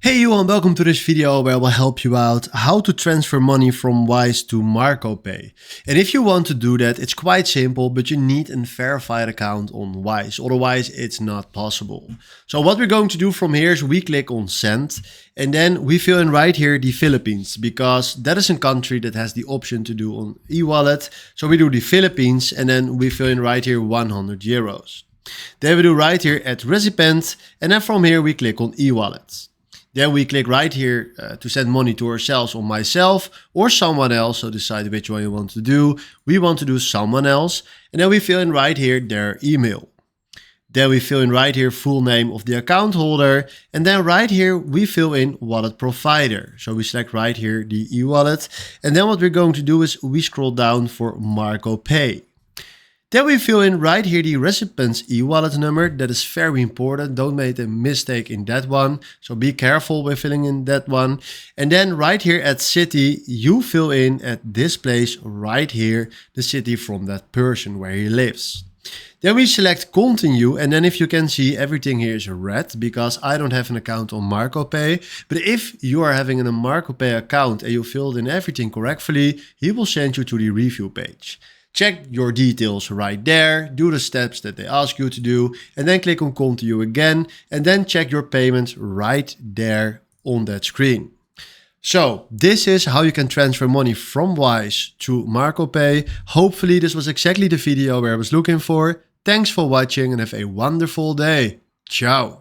Hey you and welcome to this video where I will help you out how to transfer money from Wise to MARCOPAY. And if you want to do that, it's quite simple, but you need a verified account on Wise. Otherwise, it's not possible. So what we're going to do from here is we click on send and then we fill in right here the Philippines because that is a country that has the option to do on e-wallet. So we do the Philippines and then we fill in right here 100 euros. Then we do right here at recipient and then from here we click on e-wallet. Then we click right here to send money to ourselves or myself or someone else. So decide which one you want to do. We want to do someone else. And then we fill in right here their email. Then we fill in right here full name of the account holder. And then right here we fill in wallet provider. So we select right here the e-wallet. And then what we're going to do is we scroll down for MARCOPAY. Then we fill in right here the recipient's e-wallet number. That is very important. Don't make a mistake in that one. So be careful with filling in that one. And then right here at city, you fill in at this place right here, the city from that person where he lives. Then we select continue. And then if you can see, everything here is red because I don't have an account on MARCOPAY. But if you are having a MARCOPAY account and you filled in everything correctly, he will send you to the review page. Check your details right there, do the steps that they ask you to do, and then click on continue again, and then check your payments right there on that screen. So this is how you can transfer money from Wise to MARCOPAY. Hopefully this was exactly the video where I was looking for. Thanks for watching and have a wonderful day. Ciao.